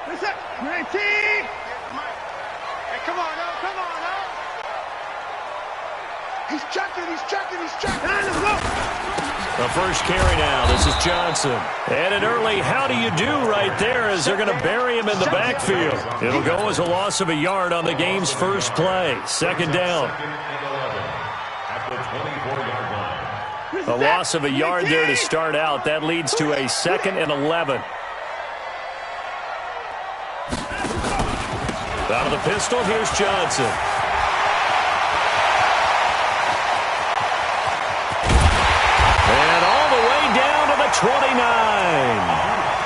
Hey, come on, no, come on, no. He's checking. The first carry now. This is Johnson. And an early how do you do right there as they're going to bury him in the backfield. It'll go as a loss of a yard on the game's first play. Second down. A loss of a yard there to start out. That leads to a 2nd and 11. Out of the pistol, here's Johnson. And all the way down to the 29.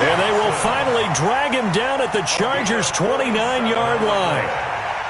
And they will finally drag him down at the Chargers' 29-yard line.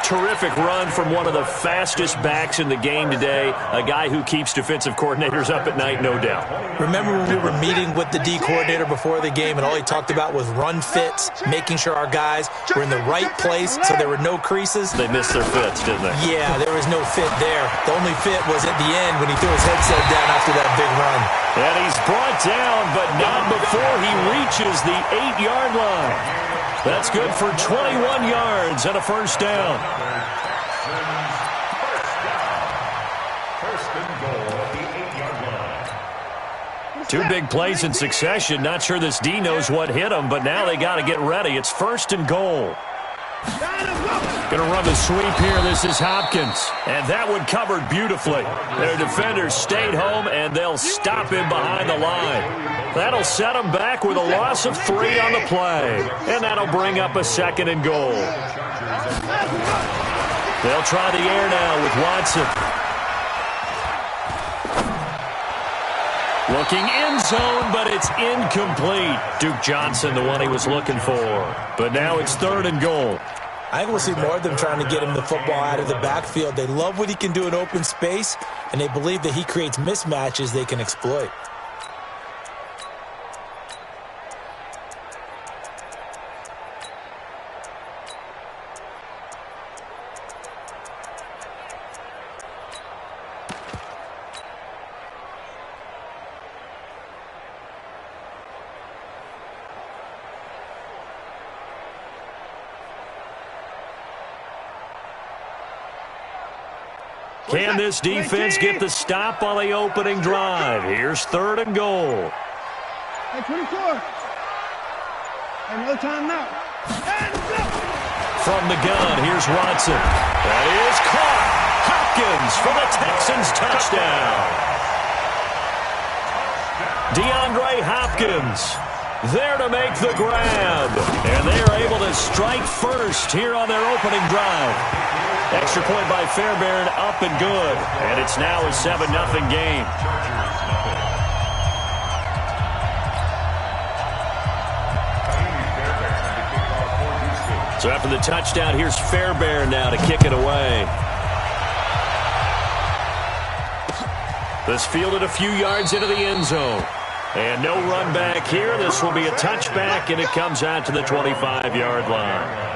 Terrific run from one of the fastest backs in the game today, a guy who keeps defensive coordinators up at night, no doubt. Remember when we were meeting with the D coordinator before the game and all he talked about was run fits, making sure our guys were in the right place so there were no creases? They missed their fits, didn't they? Yeah, there was no fit there. The only fit was at the end when he threw his headset down after that big run. And he's brought down, but not before he reaches the 8-yard line. That's good for 21 yards and a first down. Two big plays in succession. Not sure this D knows what hit him, but now they got to get ready. It's 1st and goal. Going to run the sweep here. This is Hopkins. And that one covered beautifully. Their defenders stayed home, and they'll stop him behind the line. That'll set them back with a loss of 3 on the play. And that'll bring up a 2nd and goal. They'll try the air now with Watson. Looking end zone, but it's incomplete. Duke Johnson, the one he was looking for. But now it's 3rd and goal. I think we'll see more of them trying to get him the football out of the backfield. They love what he can do in open space, and they believe that he creates mismatches they can exploit. Can this defense get the stop on the opening drive? Here's 3rd and goal. Hey, 24. And no time now. From the gun, here's Watson. That is caught. Hopkins for the Texans touchdown. DeAndre Hopkins there to make the grab. And they are able to strike first here on their opening drive. Extra point by Fairbairn, up and good. And it's now a 7-0 game. So after the touchdown, here's Fairbairn now to kick it away. This fielded a few yards into the end zone. And no run back here. This will be a touchback, and it comes out to the 25-yard line.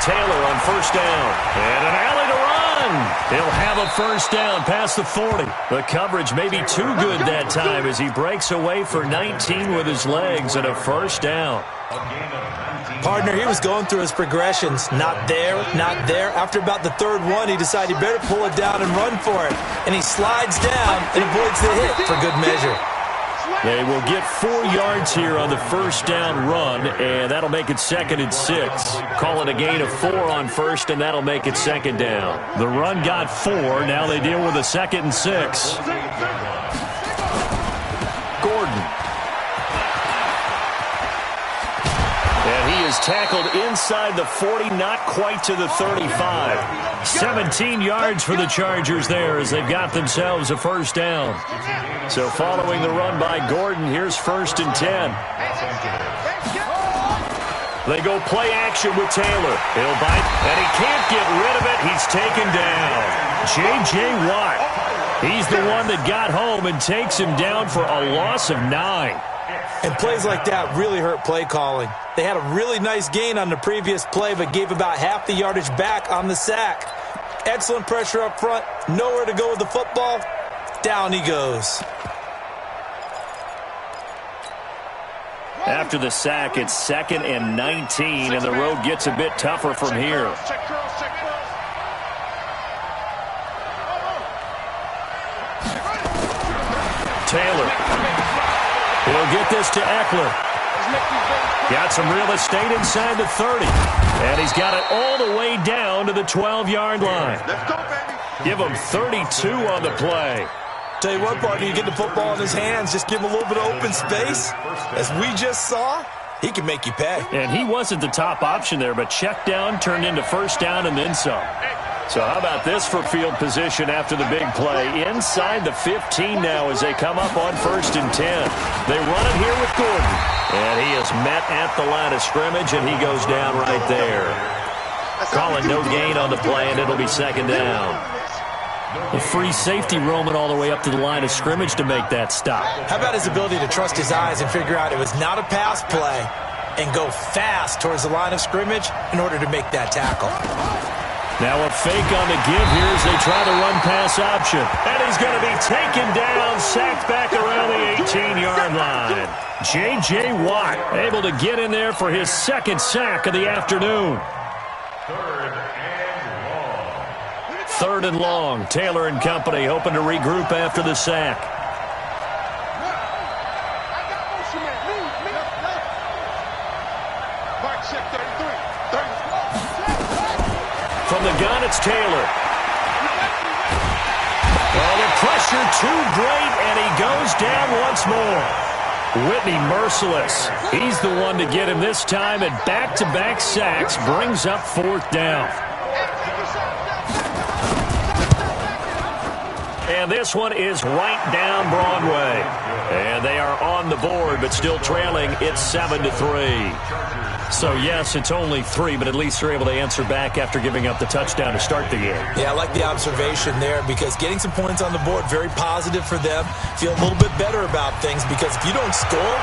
Taylor on first down. And an alley to run. He'll have a first down past the 40. The coverage may be too good that time as he breaks away for 19 with his legs and a first down. Partner, he was going through his progressions. Not there, not there. After about the 3rd one, he decided he better pull it down and run for it. And he slides down and avoids the hit for good measure. They will get 4 yards here on the first down run, and that'll make it 2nd and 6. Call it a gain of 4 on first, and that'll make it 2nd down. The run got 4. Now they deal with a 2nd and 6. Gordon. And he is tackled inside the 40, not quite to the 35. 17 yards for the Chargers there as they've got themselves a first down. So following the run by Gordon, here's 1st and 10. They go play action with Taylor. He'll bite, and he can't get rid of it. He's taken down. J.J. Watt. He's the one that got home and takes him down for a loss of 9. And plays like that really hurt play calling. They had a really nice gain on the previous play, but gave about half the yardage back on the sack. Excellent pressure up front. Nowhere to go with the football. Down he goes. After the sack, it's 2nd and 19, and the road gets a bit tougher from here. Taylor. He'll get this to Eckler. Got some real estate inside the 30. And he's got it all the way down to the 12-yard line. Let's go, baby. Give him 32 on the play. Tell you what, partner, you get the football in his hands, just give him a little bit of open space. As we just saw, he can make you pay. And he wasn't the top option there, but check down turned into first down and then some. So how about this for field position after the big play? Inside the 15 now as they come up on 1st and 10. They run it here with Gordon. And he is met at the line of scrimmage, and he goes down right there. Calling no gain on the play, and it'll be 2nd down. A free safety roaming all the way up to the line of scrimmage to make that stop. How about his ability to trust his eyes and figure out it was not a pass play and go fast towards the line of scrimmage in order to make that tackle? Now a fake on the give here as they try the run-pass option. And he's going to be taken down, sacked back around the 18-yard line. J.J. Watt able to get in there for his 2nd sack of the afternoon. 3rd and long. Taylor and company hoping to regroup after the sack. From the gun, it's Taylor. Well, the pressure too great, and he goes down once more. Whitney merciless. He's the one to get him this time, and back-to-back sacks brings up 4th down. And this one is right down Broadway. And they are on the board, but still trailing. It's 7-3. So, yes, it's only 3, but at least they're able to answer back after giving up the touchdown to start the game. Yeah, I like the observation there because getting some points on the board, very positive for them. Feel a little bit better about things because if you don't score,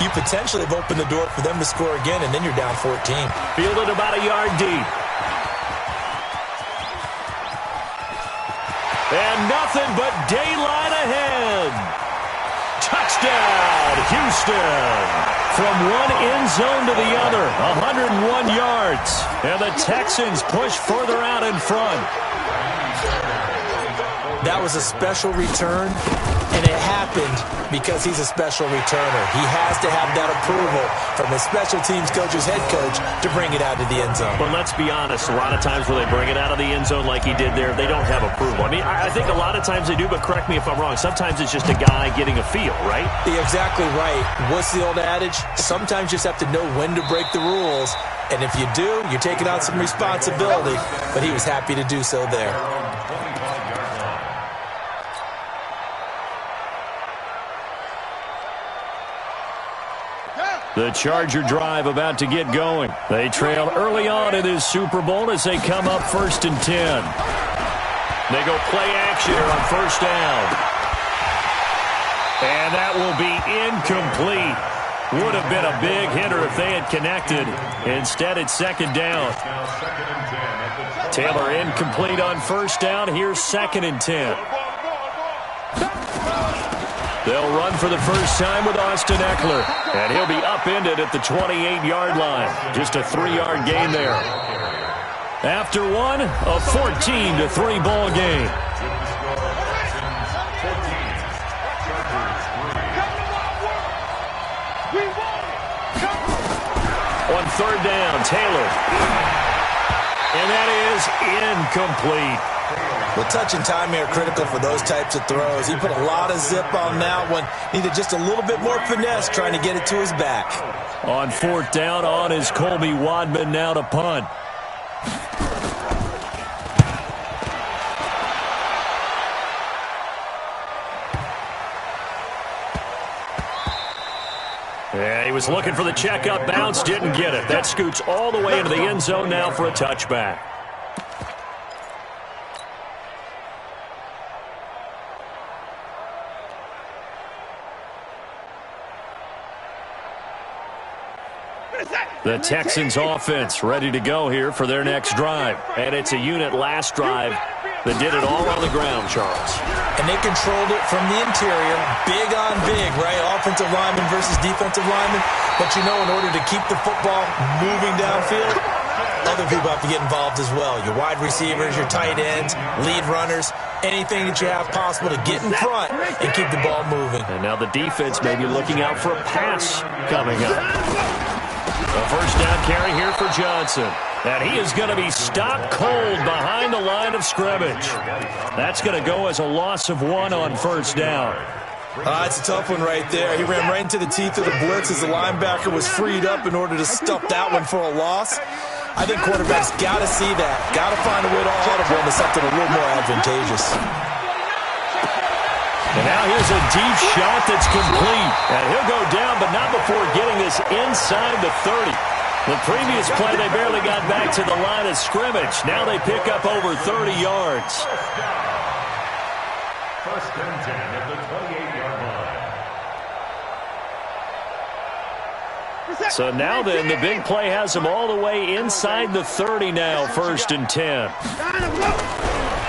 you potentially have opened the door for them to score again, and then you're down 14. Fielded about a yard deep. And nothing but daylight ahead. Touchdown, Houston. From one end zone to the other, 101 yards. And the Texans push further out in front. That was a special return, and it happened because he's a special returner. He has to have that approval from his special teams coach's head coach to bring it out of the end zone. But let's be honest, a lot of times when they bring it out of the end zone like he did there, they don't have approval. I mean, I think a lot of times they do, but correct me if I'm wrong. Sometimes it's just a guy getting a feel, right? You're exactly right. What's the old adage? Sometimes you just have to know when to break the rules, and if you do, you're taking on some responsibility, but he was happy to do so there. The Charger drive about to get going. They trail early on in this Super Bowl as they come up 1st and 10. They go play action on 1st down. And that will be incomplete. Would have been a big hitter if they had connected. Instead, it's 2nd down. Taylor incomplete on 1st down. Here's 2nd and 10. They'll run for the first time with Austin Eckler. And he'll be upended at the 28-yard line. Just a 3-yard gain there. After one, a 14-3 ball game. On 3rd down, Taylor. And that is incomplete. Well, touch and time here critical for those types of throws. He put a lot of zip on that one. Needed just a little bit more finesse trying to get it to his back. On 4th down, on is Colby Wadman now to punt. Yeah, he was looking for the checkup bounce, didn't get it. That scoots all the way into the end zone now for a touchback. The Texans offense ready to go here for their next drive. And it's a unit last drive that did it all on the ground, Charles. And they controlled it from the interior, big on big, right? Offensive lineman versus defensive lineman. But you know, in order to keep the football moving downfield, other people have to get involved as well. Your wide receivers, your tight ends, lead runners, anything that you have possible to get in front and keep the ball moving. And now the defense may be looking out for a pass coming up. A first down carry here for Johnson. And he is going to be stopped cold behind the line of scrimmage. That's going to go as a loss of 1 on first down. It's a tough one right there. He ran right into the teeth of the blitz as the linebacker was freed up in order to stuff that one for a loss. I think quarterbacks got to see that. Got to find a way to audible into something a little more advantageous. And now here's a deep shot that's complete. And he'll go down, but not before getting this inside the 30. The previous play, they barely got back to the line of scrimmage. Now they pick up over 30 yards. First and 10 at the 28-yard line. So now then, the big play has them all the way inside the 30 now, first and 10.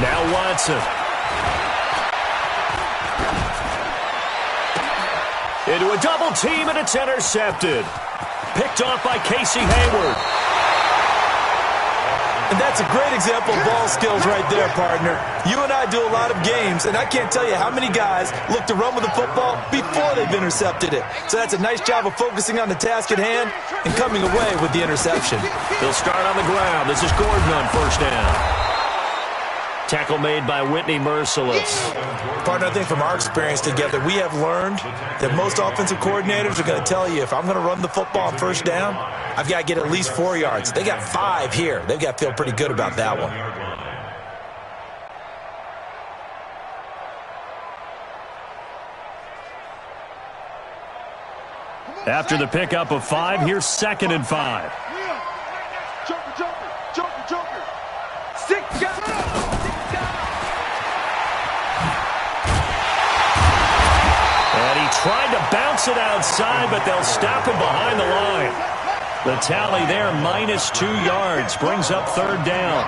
Now Watson. Into a double team, and it's intercepted. Picked off by Casey Hayward. And that's a great example of ball skills right there, partner. You and I do a lot of games, and I can't tell you how many guys look to run with the football before they've intercepted it. So that's a nice job of focusing on the task at hand and coming away with the interception. They'll start on the ground. This is Gordon on first down. Tackle made by Whitney Merciless. Partner, I think from our experience together, we have learned that most offensive coordinators are going to tell you, if I'm going to run the football on first down, I've got to get at least 4 yards. They got 5 here. They've got to feel pretty good about that one. After the pickup of 5, here's 2nd and 5. Joker. Stick down. And he tried to bounce it outside, but they'll stop him behind the line. The tally there, -2 yards, brings up 3rd down.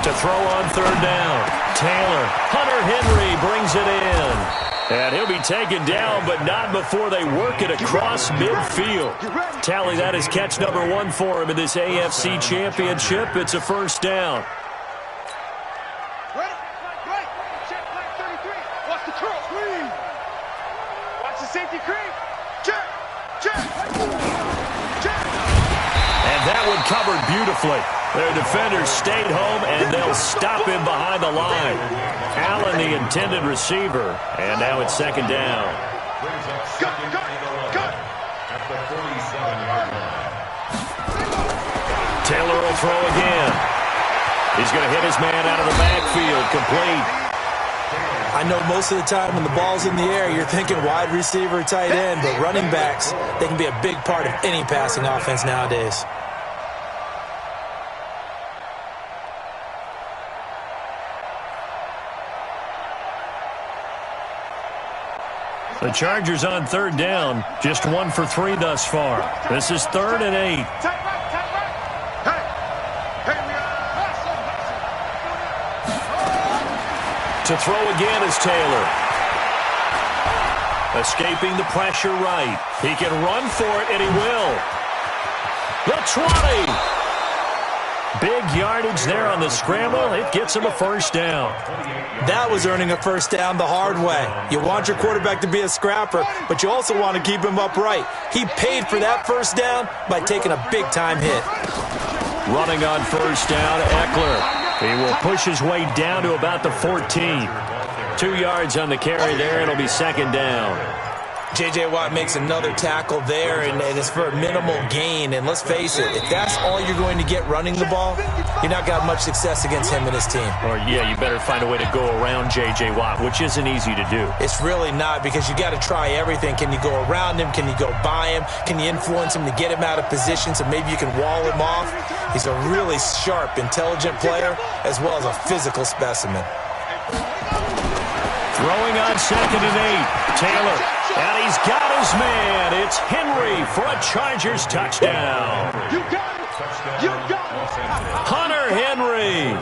To throw on 3rd down, Taylor. Hunter Henry brings it in. And he'll be taken down, but not before they work it across midfield. Tally that is catch number 1 for him in this AFC Championship. It's a first down. Safety creep. Check. And that one covered beautifully. Their defenders stayed home, and they'll stop him behind the line. Allen, the intended receiver, and now it's 2nd down. Cut. At the 47-yard line. Taylor will throw again. He's going to hit his man out of the backfield, complete. I know most of the time when the ball's in the air, you're thinking wide receiver, tight end, but running backs, they can be a big part of any passing offense nowadays. The Chargers on 3rd down, just 1 for 3 thus far. This is 3rd and 8. To throw again is Taylor. Escaping the pressure right. He can run for it, and he will. The 20. Big yardage there on the scramble. It gets him a first down. That was earning a first down the hard way. You want your quarterback to be a scrapper, but you also want to keep him upright. He paid for that first down by taking a big-time hit. Running on first down, Eckler. He will push his way down to about the 14. 2 yards on the carry there. It'll be 2nd down. J.J. Watt makes another tackle there, and it's for a minimal gain. And let's face it, if that's all you're going to get running the ball, you're not got much success against him and his team. Or, yeah, you better find a way to go around J.J. Watt, which isn't easy to do. It's really not, because you got to try everything. Can you go around him? Can you go by him? Can you influence him to get him out of position so maybe you can wall him off? He's a really sharp, intelligent player, as well as a physical specimen. Throwing on 2nd and 8. Taylor. And he's got his man. It's Henry for a Chargers touchdown. You got it. You got it. Hunter Henry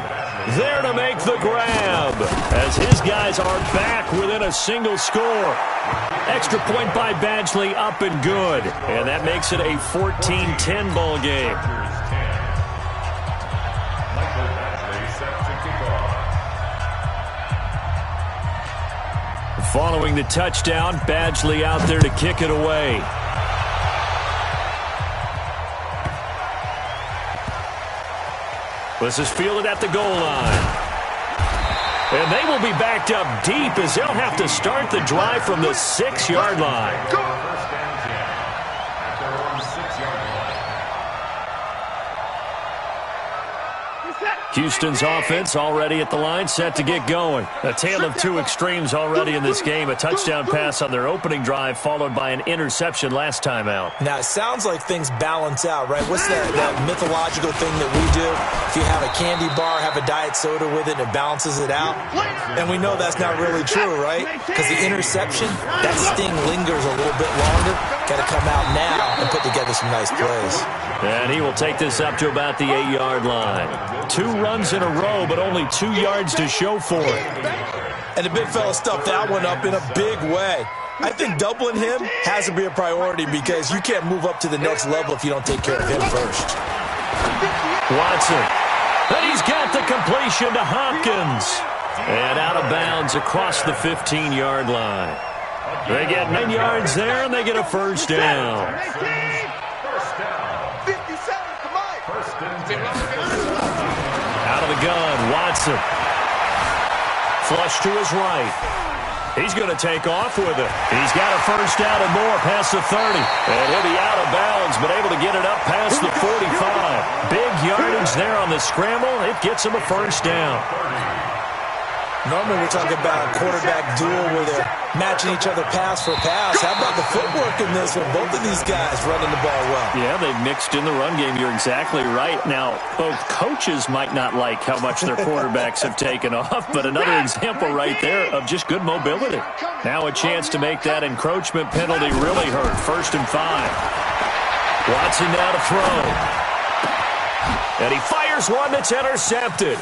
there to make the grab as his guys are back within a single score. Extra point by Badgley, up and good. And that makes it a 14-10 ball game. Following the touchdown, Badgley out there to kick it away. This is fielded at the goal line. And they will be backed up deep as they'll have to start the drive from the 6-yard line. First and 10 at their own 6-yard line. Houston's offense already at the line, set to get going. A tale of two extremes already in this game. A touchdown pass on their opening drive, followed by an interception last time out. Now, it sounds like things balance out, right? What's that mythological thing that we do? If you have a candy bar, have a diet soda with it, and it balances it out. And we know that's not really true, right? Because the interception, that sting lingers a little bit longer. Got to come out now and put together some nice plays. And he will take this up to about the 8-yard line. 2 runs in a row, but only 2 yards to show for it. And the big fella stuffed that one up in a big way. I think doubling him has to be a priority because you can't move up to the next level if you don't take care of him first. Watson. And he's got the completion to Hopkins. And out of bounds across the 15-yard line. They get 9 yards there, and they get a first down. Out of the gun, Watson. Flush to his right. He's going to take off with it. He's got a first down and more past the 30. And he'll be out of bounds, but able to get it up past the 45. Big yardage there on the scramble. It gets him a first down. Normally we're talking about a quarterback duel where they're matching each other pass for pass. How about the footwork in this one? Both of these guys running the ball well. Yeah, they've mixed in the run game. You're exactly right. Now, both coaches might not like how much their quarterbacks have taken off, but another example right there of just good mobility. Now a chance to make that encroachment penalty really hurt. 1st and 5. Watson now to throw. And he fires one that's intercepted.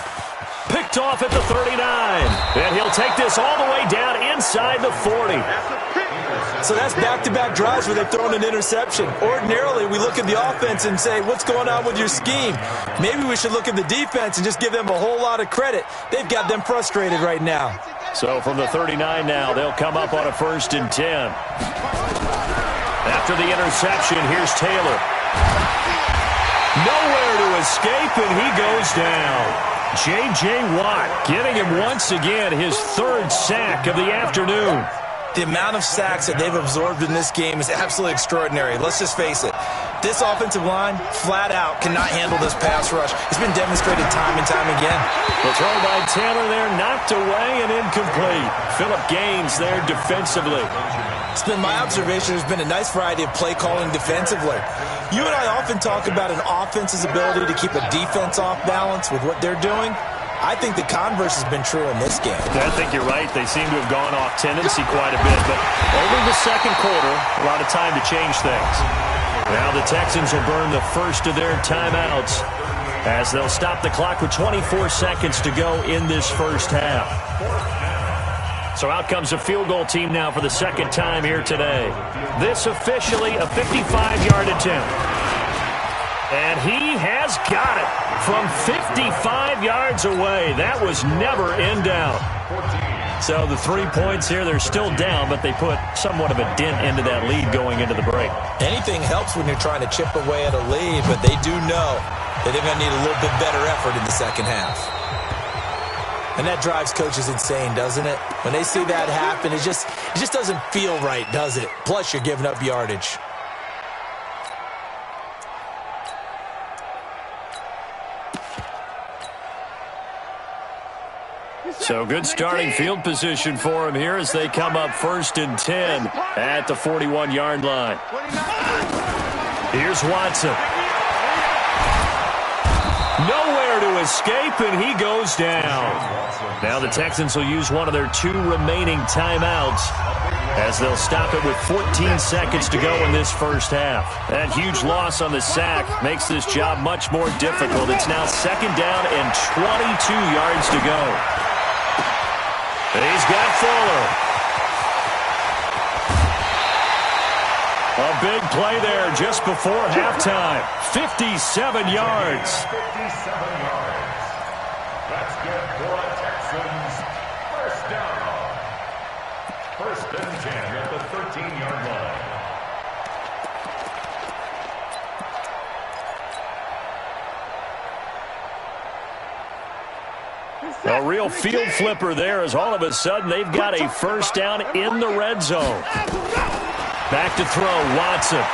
Picked off at the 39. And he'll take this all the way down inside the 40. So that's back-to-back drives where they've thrown an interception. Ordinarily, we look at the offense and say, what's going on with your scheme? Maybe we should look at the defense and just give them a whole lot of credit. They've got them frustrated right now. So from the 39 now, they'll come up on a 1st and 10. After the interception, here's Taylor. Nowhere to escape, and he goes down. J.J. Watt getting him once again his 3rd sack of the afternoon. The amount of sacks that they've absorbed in this game is absolutely extraordinary. Let's just face it. This offensive line, flat out, cannot handle this pass rush. It's been demonstrated time and time again. The throw by Taylor there, knocked away and incomplete. Phillip Gaines there defensively. It's been my observation there's been a nice variety of play calling defensively. You and I often talk about an offense's ability to keep a defense off balance with what they're doing. I think the converse has been true in this game. I think you're right. They seem to have gone off tendency quite a bit, but over the 2nd quarter, a lot of time to change things. Now the Texans will burn the first of their timeouts as they'll stop the clock with 24 seconds to go in this first half. So out comes a field goal team now for the 2nd time here today. This officially a 55-yard attempt. And he has got it from 55 yards away. That was never in doubt. So the 3 points here, they're still down, but they put somewhat of a dent into that lead going into the break. Anything helps when you're trying to chip away at a lead, but they do know that they're going to need a little bit better effort in the 2nd half. And that drives coaches insane, doesn't it? When they see that happen, it just doesn't feel right, does it? Plus, you're giving up yardage. So good starting field position for him here as they come up 1st and 10 at the 41-yard line. Here's Watson. Nowhere to escape, and he goes down. Now the Texans will use one of their 2 remaining timeouts as they'll stop it with 14 seconds to go in this first half. That huge loss on the sack makes this job much more difficult. It's now 2nd down and 22 yards to go. And he's got Fuller. A big play there just before halftime. 57 yards. 57 yards. That's good for the Texans. First down. 1st and 10 at the 13-yard line. A real field flipper there as all of a sudden they've got a first down in the red zone. Back to throw, Watson.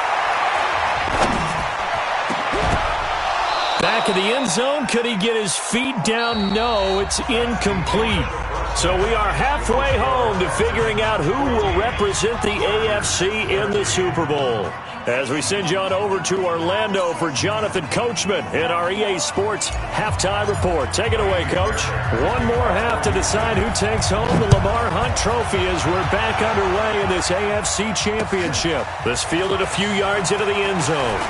Back of the end zone. Could he get his feet down? No, it's incomplete. So we are halfway home to figuring out who will represent the AFC in the Super Bowl. As we send you on over to Orlando for Jonathan Coachman in our EA Sports Halftime Report. Take it away, Coach. One more half to decide who takes home the Lamar Hunt Trophy as we're back underway in this AFC Championship. This fielded a few yards into the end zone.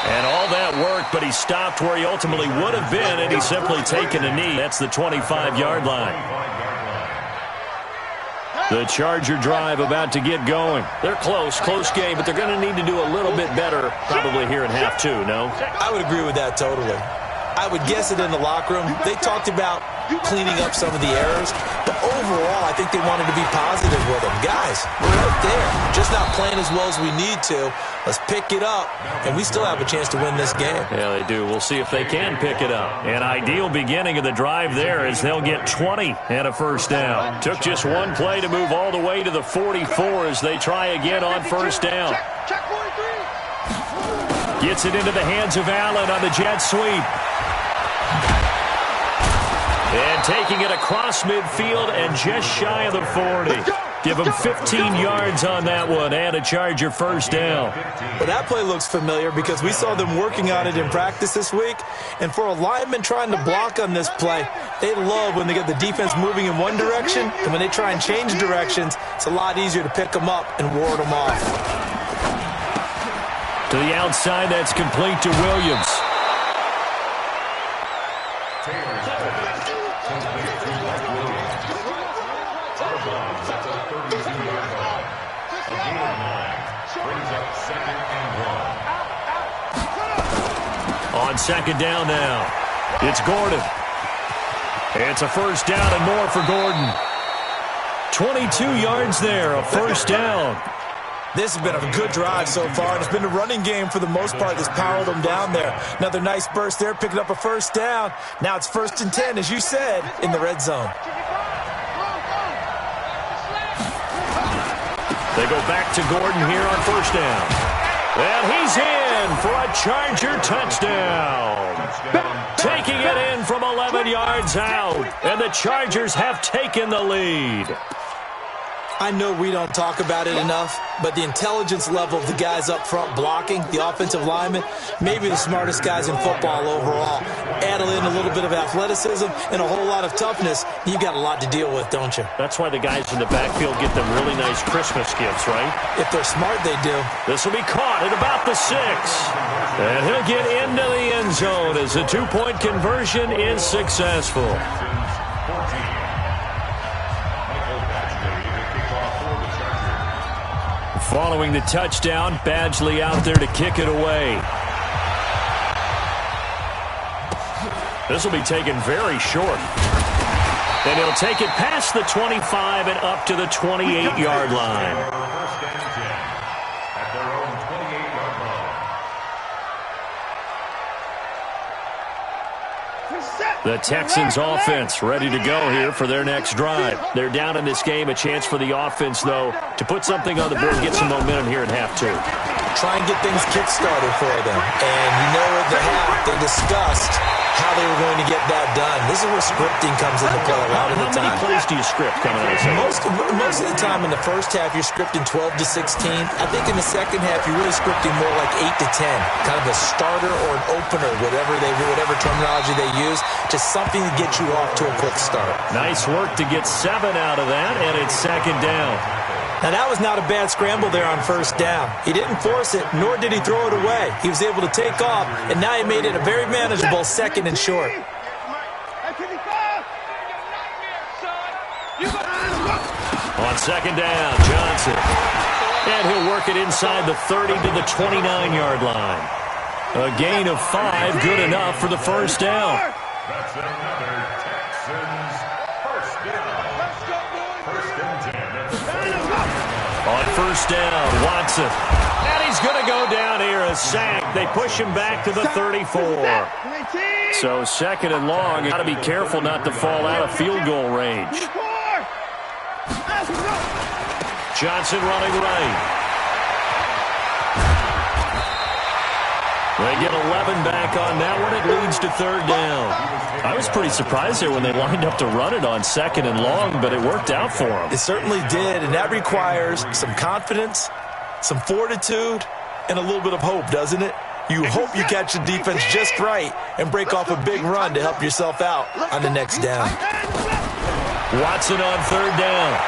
And all that worked, but he stopped where he ultimately would have been, and he's simply taken a knee. That's the 25-yard line. The Charger drive about to get going. They're close game, but they're going to need to do a little bit better probably here in half 2, no? I would agree with that totally. I would guess it in the locker room. They talked about cleaning up some of the errors, but overall, I think they wanted to be positive with them. Guys, we're right there. Just not playing as well as we need to. Let's pick it up, and we still have a chance to win this game. Yeah, they do. We'll see if they can pick it up. An ideal beginning of the drive there as they'll get 20 and a first down. Took just one play to move all the way to the 44 as they try again on first down. Check 43. Gets it into the hands of Allen on the jet sweep. And taking it across midfield and just shy of the 40. Give him 15 yards on that one and a Charger first down. Well, that play looks familiar because we saw them working on it in practice this week. And for a lineman trying to block on this play, they love when they get the defense moving in one direction. And when they try and change directions, it's a lot easier to pick them up and ward them off. To the outside, that's complete to Williams. On 2nd down now, it's Gordon. It's a first down and more for Gordon. 22 yards there, a first down. This has been a good drive so far, and it's been a running game for the most part that's powered them down there. Another nice burst there, picking up a first down. Now it's 1st and 10, as you said, in the red zone. They go back to Gordon here on first down. And he's in for a Charger touchdown. Taking it in from 11 yards out. And the Chargers have taken the lead. I know we don't talk about it enough, but the intelligence level of the guys up front blocking, the offensive linemen, maybe the smartest guys in football overall. Add in a little bit of athleticism and a whole lot of toughness, you've got a lot to deal with, don't you? That's why the guys in the backfield get them really nice Christmas gifts, right? If they're smart, they do. This will be caught at about the 6. And he'll get into the end zone as the 2-point conversion is successful. Following the touchdown, Badgley out there to kick it away. This will be taken very short. And he'll take it past the 25 and up to the 28-yard line. First and 10 at their own 28-yard line. The Texans offense ready to go here for their next drive. They're down in this game. A chance for the offense, though, to put something on the board and get some momentum here at half two. Try and get things kick-started for them. And you know at the half, they discussed how they were going to get that done. This is where scripting comes into play a lot of the time. How many plays do you script coming out of the Most of the time in the first half, you're scripting 12 to 16. I think in the second half, you're really scripting more like 8 to 10. Kind of a starter or an opener, whatever terminology they use. Just something to get you off to a quick start. Nice work to get 7 out of that, and it's second down. Now, that was not a bad scramble there on first down. He didn't force it, nor did he throw it away. He was able to take off, and now he made it a very manageable second and short. On second down, Johnson. And he'll work it inside the 30 to the 29-yard line. A gain of 5, good enough for the first down. That's another Texans first down. First and 10 at the 30. On first down, Watson. And he's going to go down here, a sack. They push him back to the 34. So second and long, you got to be careful not to fall out of field goal range. Johnson running right. They get 11 back on that one. It leads to third down. I was pretty surprised there when they lined up to run it on second and long, but it worked out for them. It certainly did, and that requires some confidence, some fortitude, and a little bit of hope, doesn't it? You hope you catch the defense just right and break off a big run to help yourself out on the next down. Watson on third down.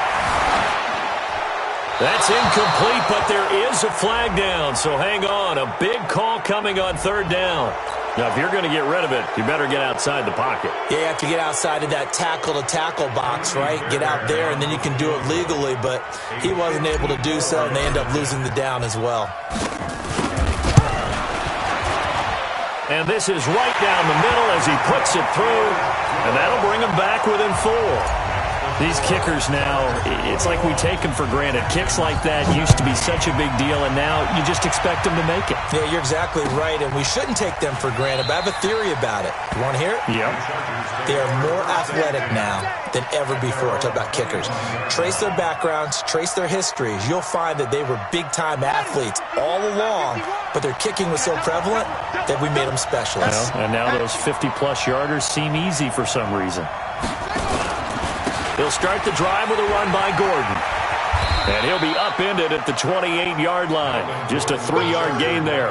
That's incomplete, but there is a flag down, so hang on. A big call coming on third down. Now, if you're going to get rid of it, you better get outside the pocket. Yeah, you have to get outside of that tackle-to-tackle box, right? Get out there, and then you can do it legally, but he wasn't able to do so, and they end up losing the down as well. And this is right down the middle as he puts it through, and that'll bring him back within 4. These kickers now, it's like we take them for granted. Kicks like that used to be such a big deal, and now you just expect them to make it. Yeah, you're exactly right, and we shouldn't take them for granted, but I have a theory about it. You want to hear it? Yep. They are more athletic now than ever before. Talk about kickers. Trace their backgrounds, trace their histories. You'll find that they were big-time athletes all along, but their kicking was so prevalent that we made them specialists. And now those 50-plus yarders seem easy for some reason. He'll start the drive with a run by Gordon. And he'll be upended at the 28-yard line. Just a 3-yard gain there.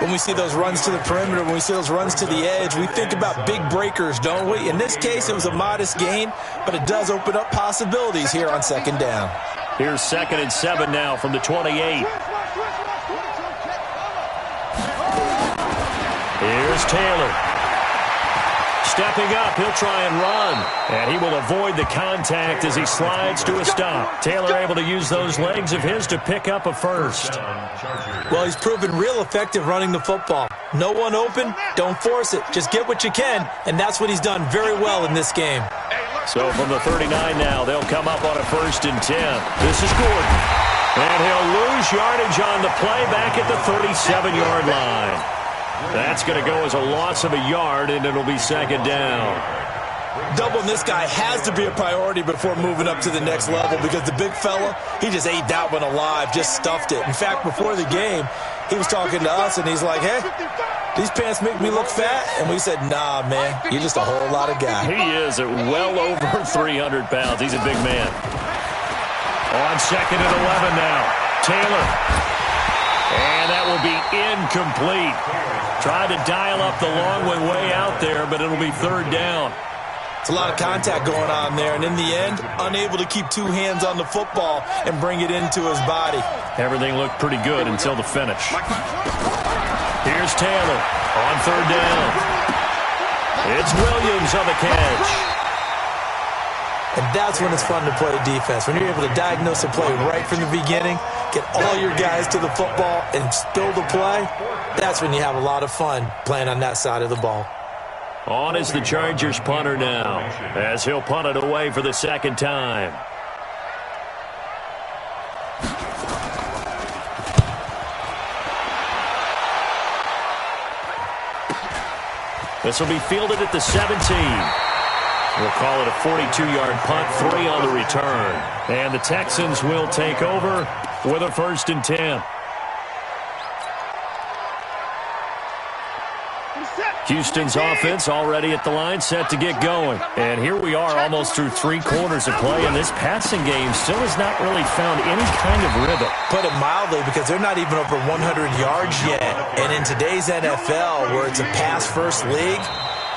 When we see those runs to the perimeter, when we see those runs to the edge, we think about big breakers, don't we? In this case, it was a modest gain, but it does open up possibilities here on second down. Here's second and 7 now from the 28. Here's Taylor. Stepping up, he'll try and run. And he will avoid the contact as he slides to a stop. Taylor able to use those legs of his to pick up a first. Well, he's proven real effective running the football. No one open, don't force it. Just get what you can, and that's what he's done very well in this game. So from the 39 now, they'll come up on a first and 10. This is Gordon. And he'll lose yardage on the play back at the 37-yard line. That's going to go as a loss of a yard, and it'll be second down. Doubling this guy has to be a priority before moving up to the next level because the big fella, he just ate that one alive, just stuffed it. In fact, before the game, he was talking to us, and he's like, hey, these pants make me look fat? And we said, nah, man, you're just a whole lot of guy. He is at well over 300 pounds. He's a big man. On second and 11 now, Taylor. And that will be incomplete. Tried to dial up the long one way out there, but it'll be third down. It's a lot of contact going on there, and in the end, unable to keep two hands on the football and bring it into his body. Everything looked pretty good until the finish. Here's Taylor on third down. It's Williams on the catch. And that's when it's fun to play defense. When you're able to diagnose a play right from the beginning, get all your guys to the football and spill the play, that's when you have a lot of fun playing on that side of the ball. On is the Chargers punter now, as he'll punt it away for the second time. This will be fielded at the 17. We'll call it a 42-yard punt, 3 on the return. And the Texans will take over with a 1st and 10. Houston's offense already at the line, set to get going. And here we are almost through 3 quarters of play, and this passing game still has not really found any kind of rhythm. Put it mildly, because they're not even over 100 yards yet. And in today's NFL, where it's a pass-first league,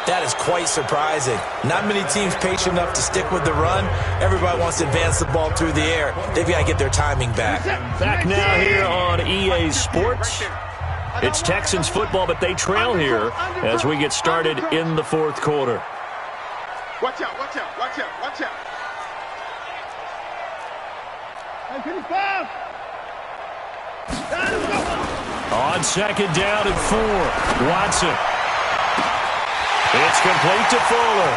that is quite surprising. Not many teams patient enough to stick with the run. Everybody wants to advance the ball through the air. They've got to get their timing back. Back now here on EA Sports. It's Texans football, but they trail here as we get started in the 4th quarter. Watch out, watch out, watch out, watch out. On 2nd down and 4, Watson. It's complete to Fuller.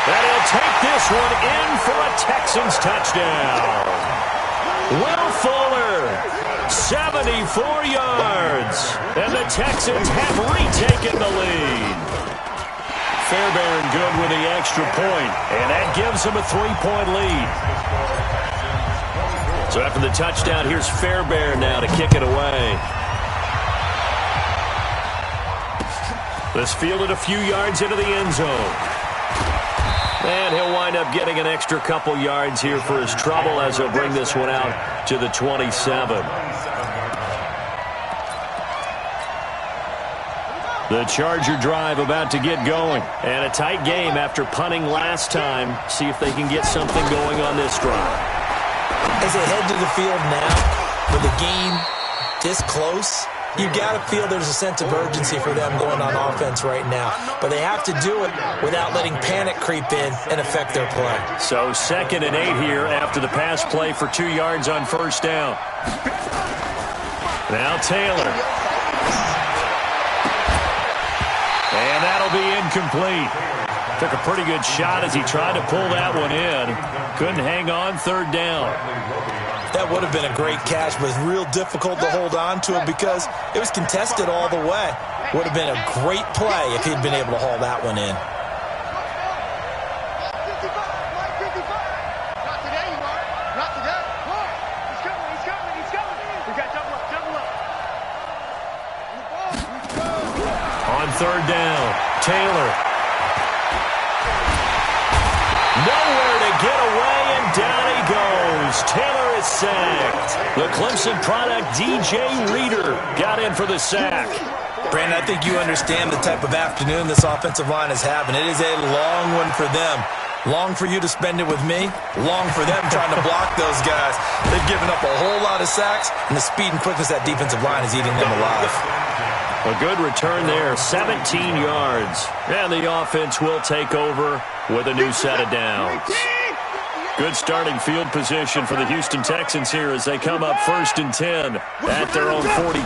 And he'll take this one in for a Texans touchdown. Will Fuller, 74 yards. And the Texans have retaken the lead. Fairbairn good with the extra point, and that gives them a 3-point lead. So after the touchdown, here's Fairbairn now to kick it away. This fielded a few yards into the end zone. And he'll wind up getting an extra couple yards here for his trouble as he'll bring this one out to the 27. The Charger drive about to get going. And a tight game after punting last time. See if they can get something going on this drive. As they head to the field now, with the game this close, you've got to feel there's a sense of urgency for them going on offense right now. But they have to do it without letting panic creep in and affect their play. So 2nd and 8 here after the pass play for 2 yards on 1st down. Now Taylor. And that'll be incomplete. Took a pretty good shot as he tried to pull that one in. Couldn't hang on 3rd down. That would have been a great catch, but it's real difficult to hold on to it because it was contested all the way. Would have been a great play if he'd been able to haul that one in. Not today, you are. Not today. He's coming, he's coming, he's coming. We got double up, double up. On 3rd down, Taylor. Nowhere to get away, and down he goes. Taylor is sacked. The Clemson product, DJ Reader, got in for the sack. Brandon, I think you understand the type of afternoon this offensive line is having. It is a long one for them. Long for you to spend it with me. Long for them trying to block those guys. They've given up a whole lot of sacks, and the speed and quickness of that defensive line is eating them alive. A good return there, 17 yards. And the offense will take over with a new set of downs. Good starting field position for the Houston Texans here as they come up 1st and 10 at their own 42.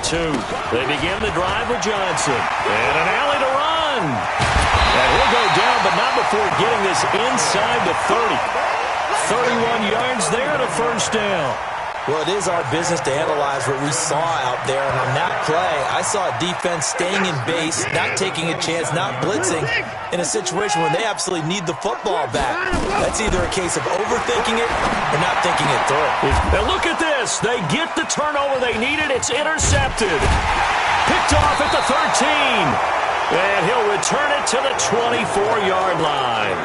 They begin the drive with Johnson. And an alley to run. And he'll go down, but not before getting this inside the 30. 31 yards there to 1st down. Well, it is our business to analyze what we saw out there. And on that play, I saw a defense staying in base, not taking a chance, not blitzing, in a situation where they absolutely need the football back. That's either a case of overthinking it or not thinking it through. Now look at this. They get the turnover they needed. It's intercepted. Picked off at the 13. And he'll return it to the 24-yard line.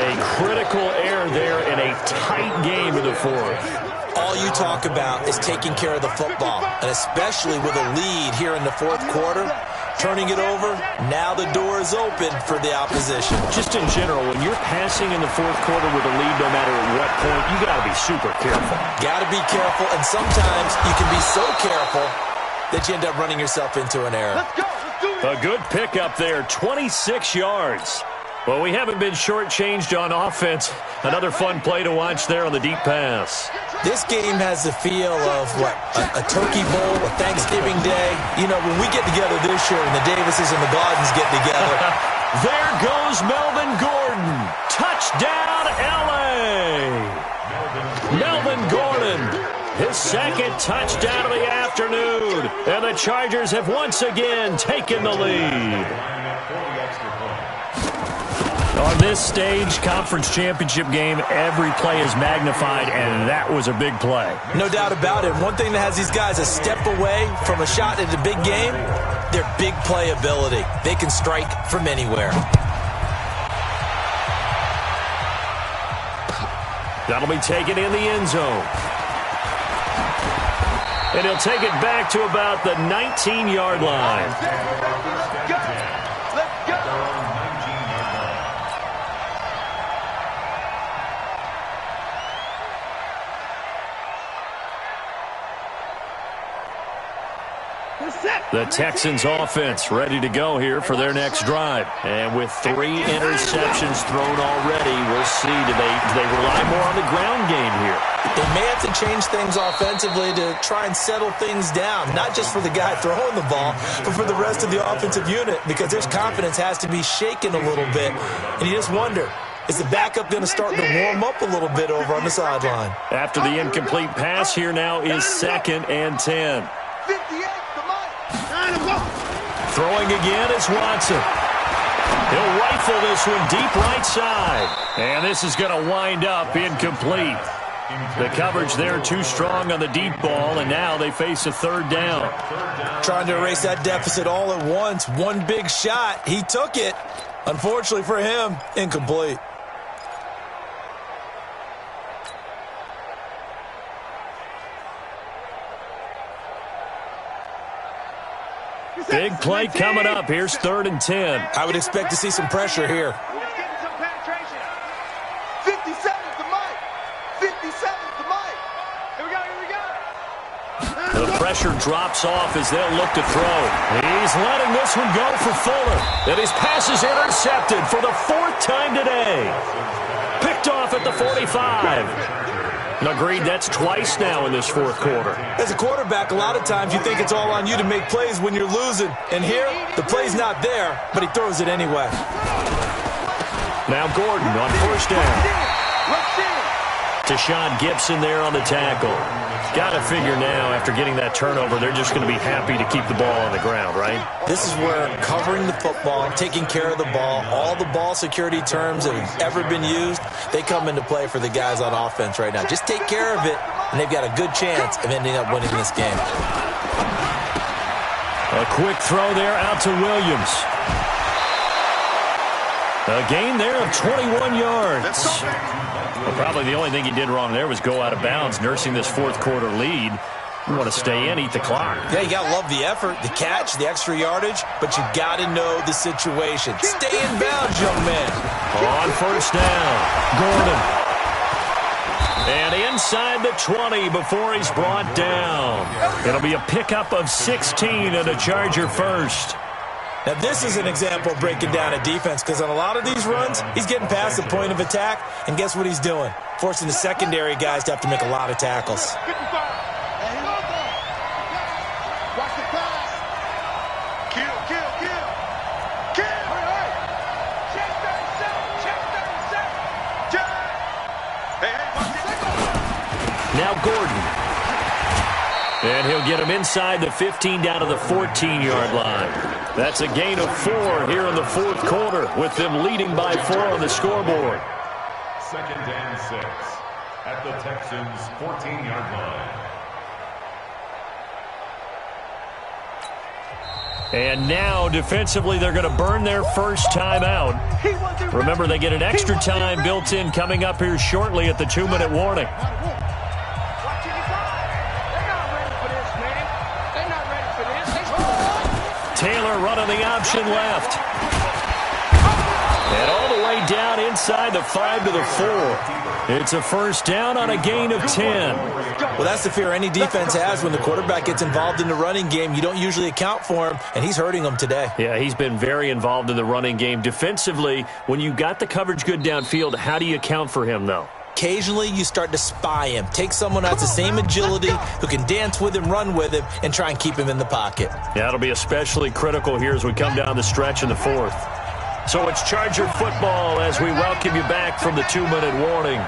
A critical error there in a tight game in the 4th. All you talk about is taking care of the football, and especially with a lead here in the 4th quarter, turning it over, now the door is open for the opposition. Just in general, when you're passing in the 4th quarter with a lead, no matter at what point, you got to be super careful. Got to be careful, and sometimes you can be so careful that you end up running yourself into an error. Let's go, let's do it. A good pickup there, 26 yards. Well, we haven't been shortchanged on offense. Another fun play to watch there on the deep pass. This game has the feel of, a turkey bowl, a Thanksgiving Day. You know, when we get together this year and the Davises and the Gardens get together. There goes Melvin Gordon. Touchdown, L.A. Melvin Gordon his second touchdown of the afternoon. And the Chargers have once again taken the lead. On this stage, conference championship game, every play is magnified, and that was a big play. No doubt about it. One thing that has these guys a step away from a shot at a big game, their big play ability. They can strike from anywhere. That'll be taken in the end zone. And he'll take it back to about the 19-yard line. Let's go. The Texans offense ready to go here for their next drive. And with 3 interceptions thrown already, we'll see, do they rely more on the ground game here? They may have to change things offensively to try and settle things down, not just for the guy throwing the ball, but for the rest of the offensive unit, because their confidence has to be shaken a little bit. And you just wonder, is the backup going to start to warm up a little bit over on the sideline? After the incomplete pass, here now is 2nd and 10. 58. Throwing again is Watson. He'll rifle this one deep right side. And this is going to wind up incomplete. The coverage there too strong on the deep ball, and now they face a 3rd down. Trying to erase that deficit all at once. One big shot. He took it. Unfortunately for him, incomplete. Big play coming up. Here's 3rd and 10. I would expect to see some pressure here. Let's get some penetration. 57's the mic. 57's the mic. Here we go, here we go. The pressure drops off as they'll look to throw. He's letting this one go for Fuller. And his pass is intercepted for the 4th time today. Picked off at the 45. Agreed, that's twice now in this 4th quarter. As a quarterback, a lot of times you think it's all on you to make plays when you're losing. And here, the play's not there, but he throws it anyway. Now Gordon on 1st down. Tashawn Gibson there on the tackle. Got to figure now, after getting that turnover, they're just going to be happy to keep the ball on the ground, right? This is where covering the football, taking care of the ball, all the ball security terms that have ever been used, they come into play for the guys on offense right now. Just take care of it, and they've got a good chance of ending up winning this game. A quick throw there out to Williams. A gain there of 21 yards. Well, probably the only thing he did wrong there was go out of bounds, nursing this 4th quarter lead. You want to stay in, eat the clock. Yeah, you got to love the effort, the catch, the extra yardage, but you got to know the situation. Stay in bounds, young man. On 1st down, Gordon. And inside the 20 before he's brought down. It'll be a pickup of 16 and a Charger first. Now, this is an example of breaking down a defense, because on a lot of these runs, he's getting past the point of attack, and guess what he's doing? Forcing the secondary guys to have to make a lot of tackles. Watch the pass. Kill. Hurry. Check 37. Hey, watch it. Now Gordon. And he'll get him inside the 15 down to the 14-yard line. That's a gain of 4 here in the 4th quarter, with them leading by 4 on the scoreboard. 2nd and 6 at the Texans' 14-yard line. And now, defensively, they're going to burn their first time out. Remember, they get an extra time built in coming up here shortly at the 2-minute warning. Taylor running the option left. And all the way down inside the 5 to the 4. It's a 1st down on a gain of 10. Well, that's the fear any defense has when the quarterback gets involved in the running game. You don't usually account for him, and he's hurting them today. Yeah, he's been very involved in the running game. Defensively, when you got the coverage good downfield, how do you account for him, though? Occasionally, you start to spy him. Take someone who has the same agility, who can dance with him, run with him, and try and keep him in the pocket. Yeah, it'll be especially critical here as we come down the stretch in the 4th. So it's Charger football as we welcome you back from the 2-minute warning.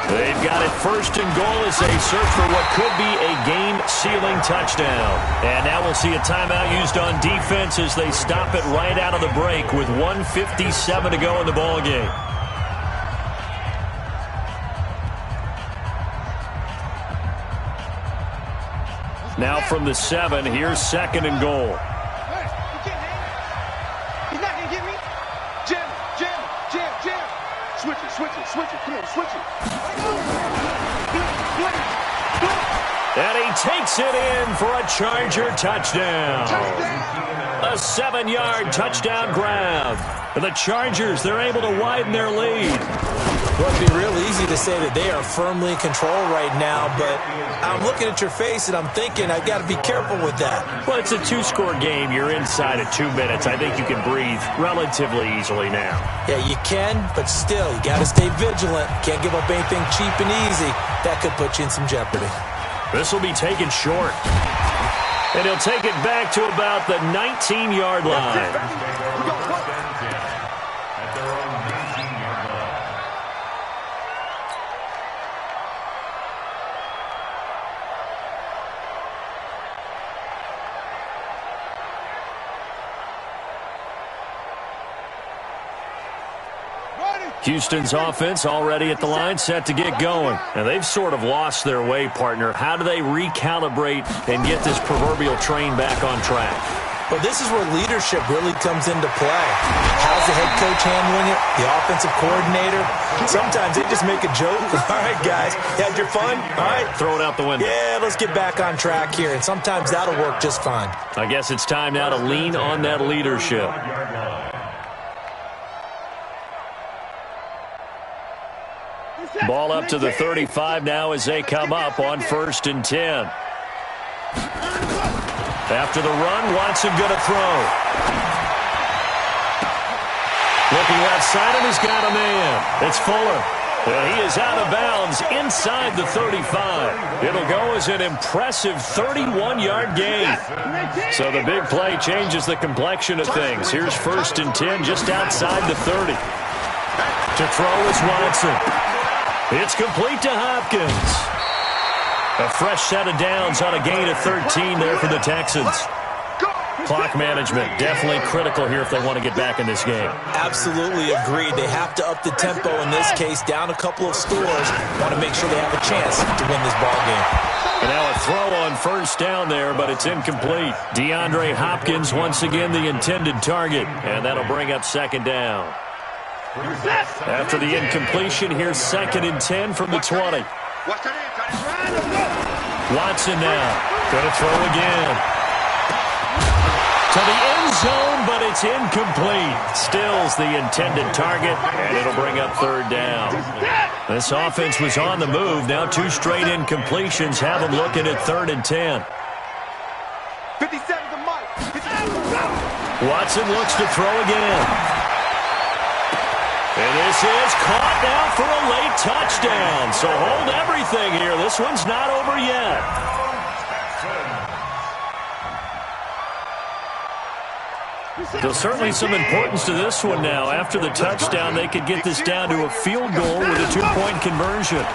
They've got it first and goal as they search for what could be a game-sealing touchdown. And now we'll see a timeout used on defense as they stop it right out of the break with 1:57 to go in the ballgame. Now from the 7, here's 2nd and goal. He's not going to get me. Jam, jam, jam, jam. Switch it, switch it, switch it. Come on, switch it. And he takes it in for a Charger touchdown. A 7-yard touchdown grab. For the Chargers, they're able to widen their lead. Well, it'd be real easy to say that they are firmly in control right now, but I'm looking at your face and I'm thinking I've got to be careful with that. Well, it's a 2-score game. You're inside at 2 minutes. I think you can breathe relatively easily now. Yeah, you can, but still, you got to stay vigilant. Can't give up anything cheap and easy. That could put you in some jeopardy. This will be taken short. And he'll take it back to about the 19-yard line. Houston's offense already at the line, set to get going. And they've sort of lost their way, partner. How do they recalibrate and get this proverbial train back on track? Well, this is where leadership really comes into play. How's the head coach handling it? The offensive coordinator? Sometimes they just make a joke. All right, guys, you had your fun? All right. Throw it out the window. Yeah, let's get back on track here. And sometimes that'll work just fine. I guess it's time now to lean on that leadership. Ball up to the 35 now as they come up on 1st and 10. After the run, Watson going to throw. Looking left side, and he's got a man. It's Fuller. And he is out of bounds inside the 35. It'll go as an impressive 31-yard gain. So the big play changes the complexion of things. Here's 1st and 10 just outside the 30. To throw is Watson. It's complete to Hopkins. A fresh set of downs on a gain of 13 there for the Texans. Clock management definitely critical here if they want to get back in this game. Absolutely agreed. They have to up the tempo in this case, down a couple of scores. Want to make sure they have a chance to win this ball game. And now a throw on 1st down there, but it's incomplete. DeAndre Hopkins once again the intended target, and that'll bring up 2nd down. After the incompletion, here's 2nd and 10 from the 20. Watson now. Going to throw again. To the end zone, but it's incomplete. Still's the intended target, and it'll bring up 3rd down. This offense was on the move. Now 2 straight incompletions have them looking at 3rd and 10. 57 to Mike. Watson looks to throw again. And this is caught now for a late touchdown. So hold everything here. This one's not over yet. There's certainly some importance to this one now. After the touchdown, they could get this down to a field goal with a 2-point conversion.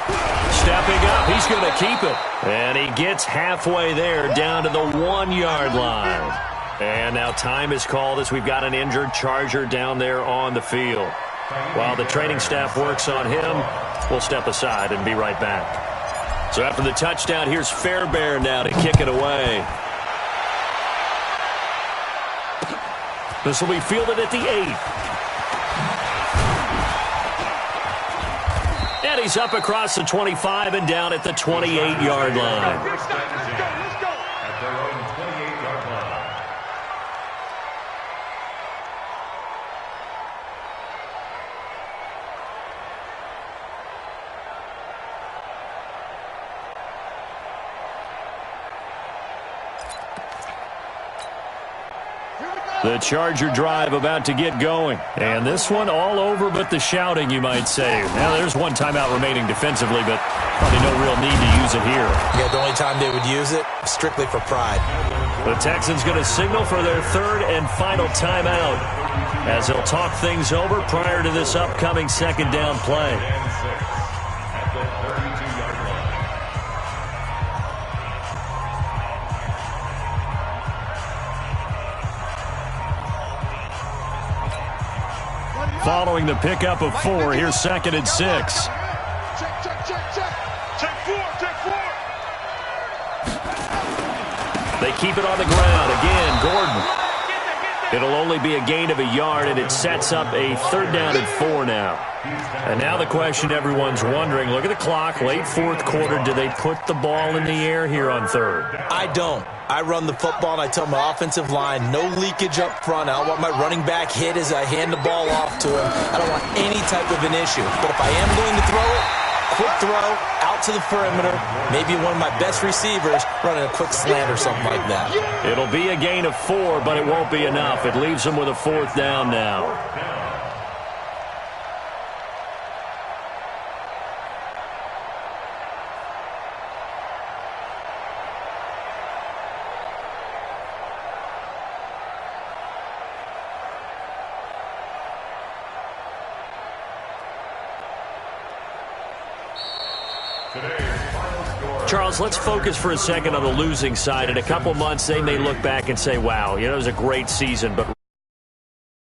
Stepping up, he's going to keep it. And he gets halfway there, down to the 1-yard line. And now time is called as we've got an injured Charger down there on the field. While the training staff works on him, we'll step aside and be right back. So after the touchdown, here's Fairbairn now to kick it away. This will be fielded at the 8. And he's up across the 25 and down at the 28-yard line. The Charger drive about to get going. And this one all over but the shouting, you might say. Now, there's one timeout remaining defensively, but probably no real need to use it here. Yeah, the only time they would use it, strictly for pride. The Texans going to signal for their third and final timeout as they'll talk things over prior to this upcoming second down play. Following the pickup of 4, here's 2nd and 6. Check 4. They keep it on the ground. Again, Gordon. It'll only be a gain of a yard, and it sets up a 3rd down and 4 now. And now the question everyone's wondering, look at the clock, late 4th quarter, do they put the ball in the air here on 3rd? I don't. I run the football, and I tell my offensive line, no leakage up front. I don't want my running back hit as I hand the ball off to him. I don't want any type of an issue. But if I am going to throw it, quick throw, out to the perimeter, maybe one of my best receivers running a quick slant or something like that. It'll be a gain of 4, but it won't be enough. It leaves them with a 4th down now. Charles, let's focus for a second on the losing side. In a couple months, they may look back and say, wow, it was a great season. But